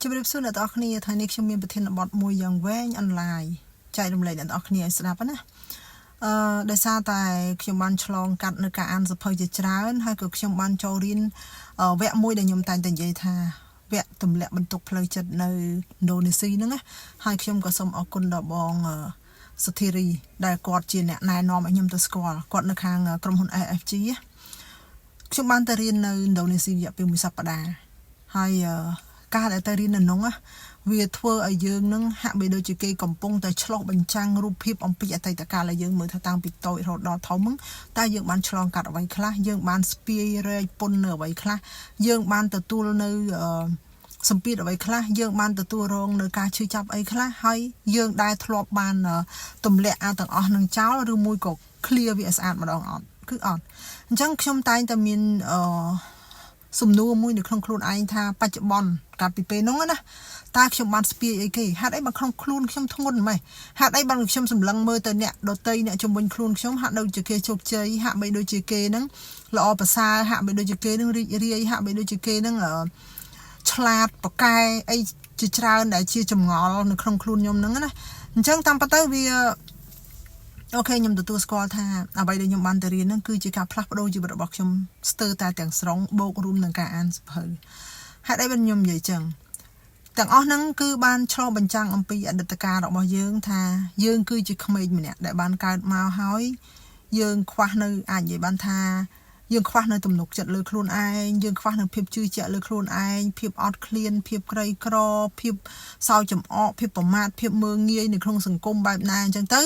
ជំរាបសួរអ្នកទាំងអស់គ្នាថ្ងៃនេះខ្ញុំមានប្រធានបទមួយយ៉ាងវែងអនឡាញចែករំលែកអ្នកទាំងអស់គ្នាឲ្យស្ដាប់ណាដោយសារតែខ្ញុំបានឆ្លងកាត់នៅការអានសភៅជាច្រើនហើយក៏ខ្ញុំបានចូលរៀនវគ្គមួយដែលខ្ញុំតែងតែនិយាយថាវគ្គទម្លាក់បន្ទុកផ្លូវចិត្តនៅឥណ្ឌូនេស៊ីហ្នឹងណាហើយខ្ញុំក៏សូមអរគុណដល់បងសុធារីដែលគាត់ជាអ្នកណែនាំឲ្យខ្ញុំទៅស្គាល់គាត់នៅខាងក្រុមហ៊ុន AFG ខ្ញុំបានទៅរៀននៅឥណ្ឌូនេស៊ីរយៈពេល1សប្តាហ៍ហើយការដែលទៅរៀននៅនោះវាធ្វើឲ្យយើងនឹងហាក់បីដូចជាគេកំពុងតែឆ្លុះបញ្ចាំងរូបភាពអំពីអតីតកាលដែលយើងមើលថាតាំងពីតូចរហូតដល់ធំហ្នឹងតែយើងបានឆ្លងកាត់អ្វីខ្លះយើងបានស្ពាយរែកពុននៅអ្វីខ្លះយើងបានទទួលនៅសម្ពាធអ្វីខ្លះយើងបានទទួលរងនៅការឈឺចាប់អីខ្លះហើយយើងដែលធ្លាប់បានទម្លាក់ទាំងអស់នឹងចោលឬមួយក៏ clear វាស្អាតម្ដងអត់គឺអត់អញ្ចឹងខ្ញុំតែងតែមានសំណួរមួយនៅក្នុងខ្លួនឯងថាបច្ចុប្បន្នកាលពីពេលនោះណាតើខ្ញុំបានស្ពាយអីគេហេតុអីបើក្នុងខ្លួនខ្ញុំធ្ងន់ម៉េចហេតុអីបើខ្ញុំសម្លឹងមើលទៅអ្នកដតីអ្នកជំនាញខ្លួនខ្ញុំហាក់ដូចជាគេជោគជ័យហាក់បីដូចជាគេហ្នឹងល្អប្រសើរហាក់បីដូចជាគេហ្នឹងរីករាយហាក់បីដូចជាគេហ្នឹងឆ្លាតប្រកែអីជាច្រើនដែលជាចម្ងល់នៅក្នុងខ្លួនខ្ញុំហ្នឹងណាអញ្ចឹងតាមពិតទៅវាអូខេខ្ញុំទទួលស្គាល់ថាអ្វីដែលខ្ញុំបានទៅរៀនហ្នឹងគឺជាការផ្លាស់ប្ដូរជីវិតរបស់ខ្ញុំស្ទើរតែទាំងស្រុងបូករួមនឹងការអានសភៅហេតុអីបានខ្ញុំនិយាយចឹងទាំងអស់ហ្នឹងគឺបានឆ្លុះបញ្ចាំងអំពីអតីតកាលរបស់យើងថាយើងគឺជាក្មេងម្នាក់ដែលបានកើតមកហើយយើងខ្វះនៅអាចនិយាយបានថាយើងខ្វះនៅទំនុកចិត្តលើខ្លួនឯងយើងខ្វះនៅភាពជឿជាក់លើខ្លួនឯងភាពអត់ឃ្លានភាពក្រីក្រភាពសោកចំអកភាពប្រមាថភាពមើងងាយនៅក្នុងសង្គមបែបណាអញ្ចឹងទៅ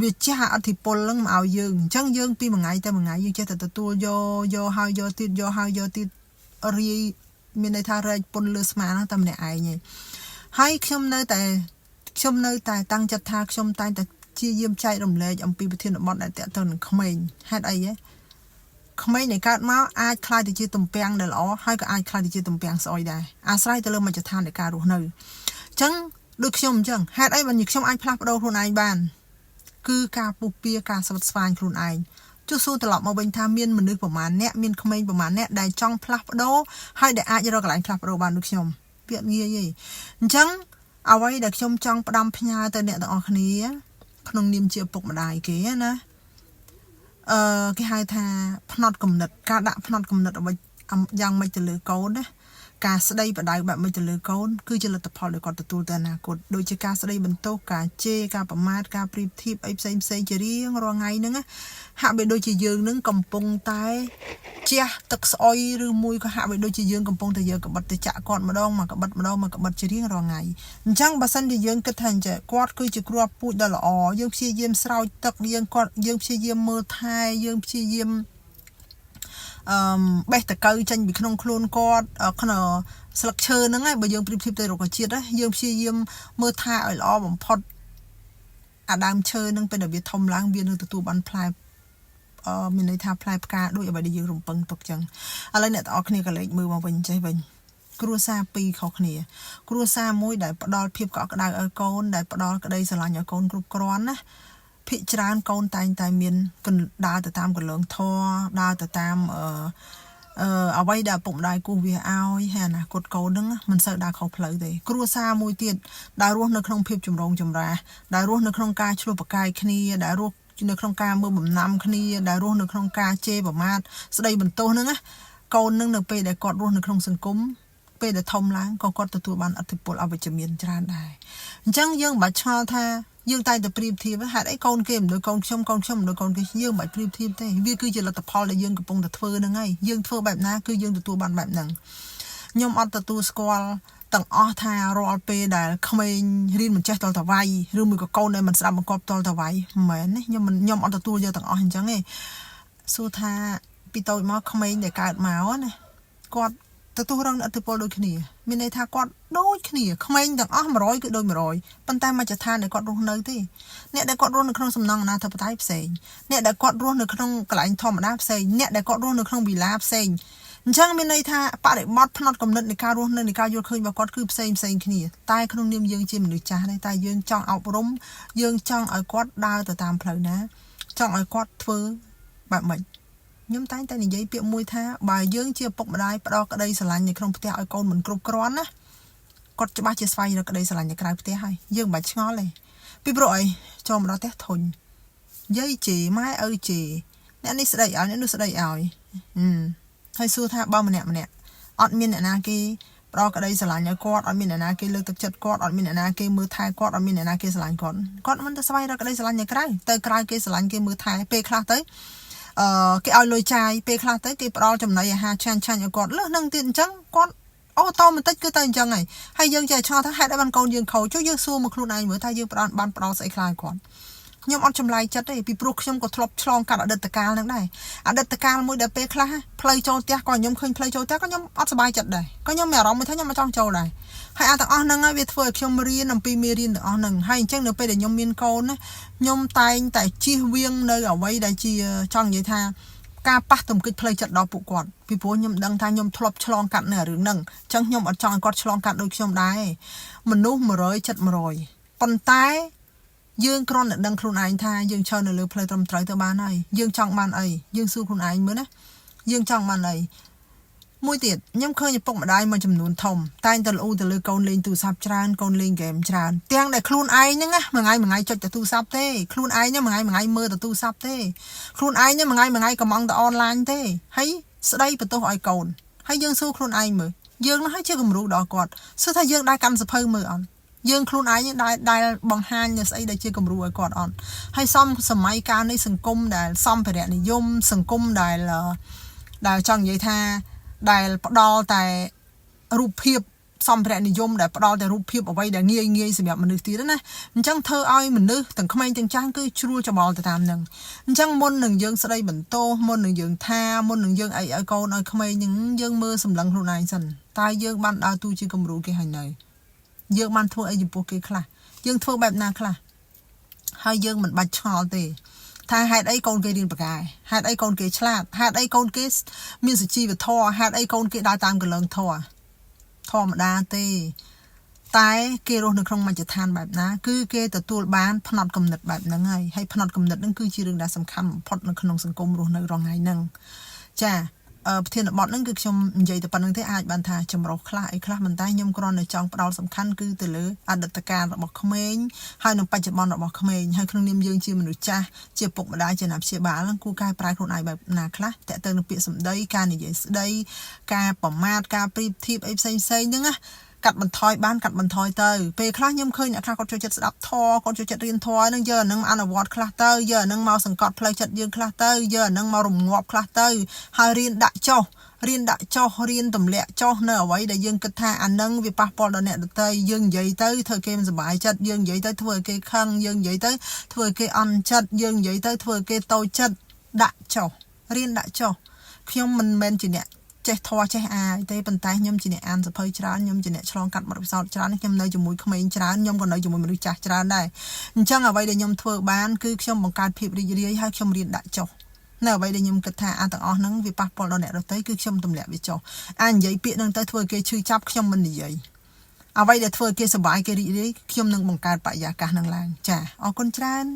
វាជះឥទ្ធិពលនឹងមកឲ្យយើងអញ្ចឹងយើងពីមួយថ្ងៃទៅមួយថ្ងៃយើងចេះតែទទួលយកហើយយកទៀតយកហើយយកទៀតរាយមានន័យថារែកពុនលើស្មាហ្នឹងតែម្នាក់ឯងឯងហើយខ្ញុំនៅតែតាំងចិត្តថាខ្ញុំតែងតែជាយាមចែករំលែកអំពីប្រធានបទដែលតើទៅនឹងក្មេងហេតុអីក្មេងដែលកើតមកអាចខ្លាយទៅជាទំពាំងដែលល្អហើយក៏អាចខ្លាយទៅជាទំពាំងស្អុយដែរអាស្រ័យទៅលើមជ្ឈដ្ឋាននៃការរស់នៅអញ្ចឹងដូចខ្ញុំអញ្ចឹងហេតុអីបើខ្ញុំអាចផ្លាស់ប្ដូរខ្លួនឯងបានគឺការពុះពៀការស្វិតស្វាញខ្លួនឯងចុះសួរត្រឡប់មកវិញថាមានមនុស្សប្រមាណអ្នកមានក្មេងប្រមាណអ្នកដែលចង់ផ្លាស់ប្ដូរហើយដែលអាចរកកន្លែងផ្លាស់ប្ដូរបានដូចខ្ញុំវាងាយទេអញ្ចឹងអ្វីដែលខ្ញុំចង់ផ្ដាំផ្ញើទៅអ្នកទាំងអស់គ្នាក្នុងនាមជាឪពុកម្ដាយគេណាគេហៅថាផ្នត់គំនិតការដាក់ផ្នត់គំនិតអ្វីយ៉ាងម៉េចទៅលើកូនណាការស្ដីបដៅបែបម៉េចទៅលើកូនគឺជាលទ្ធផលដែលគាត់ទទួលទៅអនាគតដូចជាការស្ដីបន្ទោសការជេរការប្រមាថការប្រៀបធៀបអីផ្សេងជារៀងរាល់ថ្ងៃហ្នឹងហាក់បីដូចជាយើងនឹងកំពុងតែជះទឹកស្អុយឬមួយក៏ហាក់បីដូចជាយើងកំពុងតែយកកបិតទៅចាក់គាត់ម្ដងមកកបិតជារៀងរាល់ថ្ងៃអញ្ចឹងបើសិនជាយើងគិតថាអញ្ចឹងគាត់គឺជាគ្រាប់ពូជដ៏ល្អយើងព្យាយាមស្រោចទឹកយើងព្យាយាមមើលថែយើងព្យាយាមបេះតកៅចេញពីក្នុងខ្លួនគាត់ក្នុងស្លឹកឈើហ្នឹងហើយបើយើងប្រៀបធៀបទៅរុក្ខជាតិយើងព្យាយាមមើលថែឲ្យល្អបំផុតអាដើមឈើហ្នឹងពេលដែលវាធំឡើងវានឹងទទួលបានផ្លែមានន័យថាផ្លែផ្កាដូចអ្វីដែលយើងរំពឹងទុកចឹងឥឡូវអ្នកទាំងអស់គ្នាក៏លេចមើលមកវិញចេះវិញគ្រួសារពីរខុសគ្នាគ្រួសារមួយដែលផ្ដល់ភាពកក់ក្ដៅឲ្យកូនដែលផ្ដល់ក្ដីស្រឡាញ់ឲ្យកូនគ្រប់គ្រាន់ណាភាគច្រើនកូនតែងតែមានដើរទៅតាមកលងធរដើរទៅតាមអ្វីដែលឪពុកម្ដាយគូសវាឲ្យហើយអនាគតកូនហ្នឹងមិនសូវដើរខុសផ្លូវទេគ្រួសារមួយទៀតដែលរស់នៅក្នុងភាពចម្រូងចម្រាសដែលរស់នៅក្នុងការឆ្លោះប្រកែកគ្នាដែលរស់នៅក្នុងការមើលបំណាំគ្នាដែលរស់នៅក្នុងការជេរប្រមាថស្ដីបន្ទោសហ្នឹងណាកូននឹងនៅពេលដែលគាត់រស់នៅក្នុងសង្គមពេលដែលធំឡើងក៏គាត់ទទួលបានឥទ្ធិពលអវិជ្ជមានច្រើនដែរអញ្ចឹងយើងមិនបាច់ឆ្ងល់ថាយើងតែទៅប្រៀបធៀបហេតុអីកូនគេមិនដូចកូនខ្ញុំមិនដូចកូនគេយើងមិនបាច់ប្រៀបធៀបទេវាគឺជាលទ្ធផលដែលយើងកំពុងតែធ្វើហ្នឹងហើយយើងធ្វើបែបណាគឺយើងទទួលបានបែបហ្នឹងខ្ញុំអត់ទទួលស្គាល់ទាំងអស់ថារាល់ពេលដែលក្មេងរៀនមិនចេះតលតវាយឬមួយក៏កូនដែលមិនស្ដាប់បង្គាប់តលតវាយមិនមែនទេខ្ញុំអត់ទទួលយកទាំងអស់អញ្ចឹងទេសួរថាពីតូចមកក្មេងដែលកើតមកណាគាត់ទទួលរងឥទ្ធិពលដូចគ្នាមានន័យថាគាត់ដូចគ្នាក្មេងទាំងអស់100គឺដូច100ប៉ុន្តែមជ្ឈដ្ឋានដែលគាត់រស់នៅទេអ្នកដែលគាត់រស់នៅក្នុងសំណង់អនាធិបតេយ្យផ្សេងអ្នកដែលគាត់រស់នៅក្នុងកន្លែងធម្មតាផ្សេងអ្នកដែលគាត់រស់នៅក្នុងវិឡាផ្សេងអញ្ចឹងមានន័យថាបរិបទផ្នត់គំនិតនៃការរស់នៅនៃការយល់ឃើញរបស់គាត់គឺផ្សេងគ្នាតែក្នុងនាមយើងជាមនុស្សចាស់តែយើងចង់អប់រំយើងចង់ឲ្យគាត់ដើរទៅតាមផ្លូវណាចង់ឲ្យគាត់ធ្វើបែបម៉េចខ្ញុំតែងតែនិយាយពាក្យមួយថាបើយើងជាឪពុកម្ដាយផ្ដោតក្ដីស្រឡាញ់នៅក្នុងផ្ទះឲ្យកូនមិនគ្រប់គ្រាន់ណា គាត់ច្បាស់ជាស្វែងរកក្តីស្រឡាញ់នៅក្រៅផ្ទះហើយយើងមិនបាច់ឆ្ងល់ទេពីព្រោះអីចូលមកដល់ផ្ទះធុញយាយជីម៉ែឪជីអ្នកនេះស្ដីឲ្យអ្នកនោះស្ដីឲ្យហើយសួរថាបើម្នាក់អត់មានអ្នកណាគេផ្ដល់ក្តីស្រឡាញ់ឲ្យគាត់អត់មានអ្នកណាគេលើកទឹកចិត្តគាត់អត់មានអ្នកណាគេមើលថែគាត់អត់មានអ្នកណាគេស្រឡាញ់គាត់មិនទៅស្វែងរកក្តីស្រឡាញ់នៅក្រៅទៅក្រៅគេស្រឡាញ់គេមើលថែពេលខ្លះទៅគេឲ្យលុយចាយពេលខ្លះទៅគេផ្ដល់ចំណីអាហារឆាញ់ឲ្យគាត់លើសនឹងទៀតអញ្ចឹងគាត់អូតូម៉ាទិកគឺទៅអញ្ចឹងហើយយើងចេះឆ្ងល់ថាហេតុអីបានកូនយើងខូចចុះយើងសួរមកខ្លួនឯងមើលថាយើងបានផ្ដល់ស្អីខ្លះឲ្យគាត់ខ្ញុំអត់ចម្លែកចិត្តទេពីព្រោះខ្ញុំក៏ធ្លាប់ឆ្លងកាត់អតីតកាលហ្នឹងដែរអតីតកាលមួយដែលពេលខ្លះផ្លូវចូលផ្ទះក៏ខ្ញុំឃើញផ្លូវចូលផ្ទះក៏ខ្ញុំអត់សប្បាយចិត្តដែរក៏ខ្ញុំមានអារម្មណ៍ថាខ្ញុំមិនចង់ចូលដែរហើយទាំងអស់ហ្នឹងហើយវាធ្វើឲ្យខ្ញុំរៀនអំពីមេរៀនទាំងអស់ហ្នឹងហើយអញ្ចឹងនៅពេលដែលខ្ញុំមានកូនណាខ្ញុំតែងតែជៀសវាងនៅអ្វីដែលជាចង់និយាយថាការប៉ះទង្គិចផ្លូវចិត្តដល់ពួកគាត់ពីព្រោះខ្ញុំដឹងថាខ្ញុំធ្លាប់ឆ្លងកាត់នៅរឿងហ្នឹងអញ្ចឹងខ្ញុំអត់ចង់ឲ្យគាត់ឆ្លងកាត់ដូចខ្ញុំដែរមនុស្ស100ចិត្ត100ប៉ុន្តែយើងគ្រាន់តែដឹងខ្លួនឯងថាយើងឈរនៅលើផ្លូវត្រឹមត្រូវទៅបានហើយយើងចង់បានអីយើងសួរខ្លួនឯងមើលណាយើងចង់បានអីមួយទៀតខ្ញុំឃើញឪពុកម្ដាយមួយចំនួនធំតែងតែល្អូទៅលើកូនលេងទូរស័ព្ទច្រើនកូនលេងហ្គេមច្រើនទាំងដែលខ្លួនឯងហ្នឹងណាមួយថ្ងៃចុចតែទូរស័ព្ទទេខ្លួនឯងហ្នឹងមួយថ្ងៃមើលតែទូរស័ព្ទទេខ្លួនឯងហ្នឹងមួយថ្ងៃកំងតែអនឡាញទេហើយស្ដីបន្ទោសឲ្យកូនហើយយើងសួរខ្លួនឯងមើលយើងហ្នឹងហើយជាគំរូដល់គាត់សួរថាយើងដែរកាន់សភៅមើលអត់យើងខ្លួនឯងដែលបង្ហាញនៅស្អីដែលជាគំរូឲ្យគាត់អត់ហើយសម័យកាលនេះសង្គមដែលសម្ភារៈនិយមសង្គមដែលចង់និយាយថាដែលផ្ដល់តែរូបភាពសម្ភារៈនិយមដែលផ្ដល់តែរូបភាពអ្វីដែលងាយសម្រាប់មនុស្សទៀតណាអញ្ចឹងធ្វើឲ្យមនុស្សទាំងក្មេងទាំងចាស់គឺជ្រួលច្បល់ទៅតាមហ្នឹងអញ្ចឹងមុននឹងយើងស្ដីបន្ទោសមុននឹងយើងថាមុននឹងយើងអីឲ្យកូនឲ្យក្មេងហ្នឹងយើងមើលសម្លឹងខ្លួនឯងសិនតើយើងបានដើរតួជាគំរូគេហើយនៅយើងបានធ្វើអីចំពោះគេខ្លះយើងធ្វើបែបណាខ្លះហើយយើងមិនបាច់ឆ្ងល់ទេថាហេតុអីកូនគេរៀនបកាយហេតុអីកូនគេឆ្លាតហេតុអីកូនគេមានសុជីវធម៌ហេតុអីកូនគេដើរតាមកលងធម៌ធម្មតាទេតែគេរស់នៅក្នុងមជ្ឈដ្ឋានបែបណាគឺគេទទួលបានផ្នត់គំនិតបែបហ្នឹងហើយផ្នត់គំនិតហ្នឹងគឺជារឿងដែលសំខាន់បំផុតនៅក្នុងសង្គមរស់នៅរងថ្ងៃហ្នឹងចាប្រធានបទហ្នឹងគឺខ្ញុំនិយាយតែប៉ុណ្្នឹងទេអាចបានថាចម្រុះខ្លះអីខ្លះមិនតែខ្ញុំគ្រាន់តែចង់ផ្ដោតសំខាន់គឺទៅលើអតីតកាលរបស់ក្មេងហើយនិងបច្ចុប្បន្នរបស់ក្មេងហើយក្នុងនាមយើងជាមនុស្សចាស់ជាពុកម្ដាយជាអ្នកព្យាបាលហ្នឹងគួរកែប្រែខ្លួនឯងបែបណាខ្លះតើទៅនឹងពាក្យសម្ដីការនិយាយស្ដីការប្រមាថការប្រៀបធៀបអីផ្សេងហ្នឹងណាកាត់បន្ថយបានកាត់បន្ថយទៅពេលខ្លះខ្ញុំឃើញអ្នកខ្លះគាត់ចូលចិត្តស្ដាប់ធម៌គាត់ចូលចិត្តរៀនធម៌ហ្នឹងយកអាហ្នឹងអនុវត្តខ្លះទៅយកអាហ្នឹងមកសង្កត់ផ្លូវចិត្តយើងខ្លះទៅយកអាហ្នឹងមករំងាប់ខ្លះទៅហើយរៀនដាក់ចុះរៀនទម្លាក់ចុះនៅអ្វីដែលយើងគិតថាអាហ្នឹងវាប៉ះពាល់ដល់អ្នកដទៃយើងនិយាយទៅធ្វើគេមិនសប្បាយចិត្តយើងនិយាយទៅធ្វើឲ្យគេខឹងយើងនិយាយទៅធ្វើឲ្យគេអន់ចិត្តយើងនិយាយទៅធ្វើឲ្យគេតូចចិត្តដាក់ចុះរៀនដាក់ចុះខ្ញុំមិនមែនជាអ្នកចេះធွာចេះអាយទេប៉ុន្តែខ្ញុំជាអ្នកអានសភៅច្រើនខ្ញុំជាអ្នកឆ្លងកាត់បទពិសោធន៍ច្រើនខ្ញុំនៅជាមួយក្មេងច្រើនខ្ញុំក៏នៅជាមួយមនុស្សចាស់ច្រើនដែរអញ្ចឹងអ្វីដែលខ្ញុំធ្វើបានគឺខ្ញុំបង្កើតភាពរីករាយហើយខ្ញុំរៀនដាក់ចុះនៅអ្វីដែលខ្ញុំគិតថាទាំងអស់ហ្នឹងវាប៉ះពាល់ដល់អ្នកដទៃគឺខ្ញុំទម្លាក់វាចុះនិយាយពាក្យហ្នឹងទៅធ្វើឲ្យគេឈឺចាប់ខ្ញុំមិននិយាយអ្វីដែលធ្វើឲ្យគេសប្បាយគេរីករាយខ្ញុំនឹងបង្កើតបរិយាកាសហ្នឹងឡើងចាអរគុណច្រើន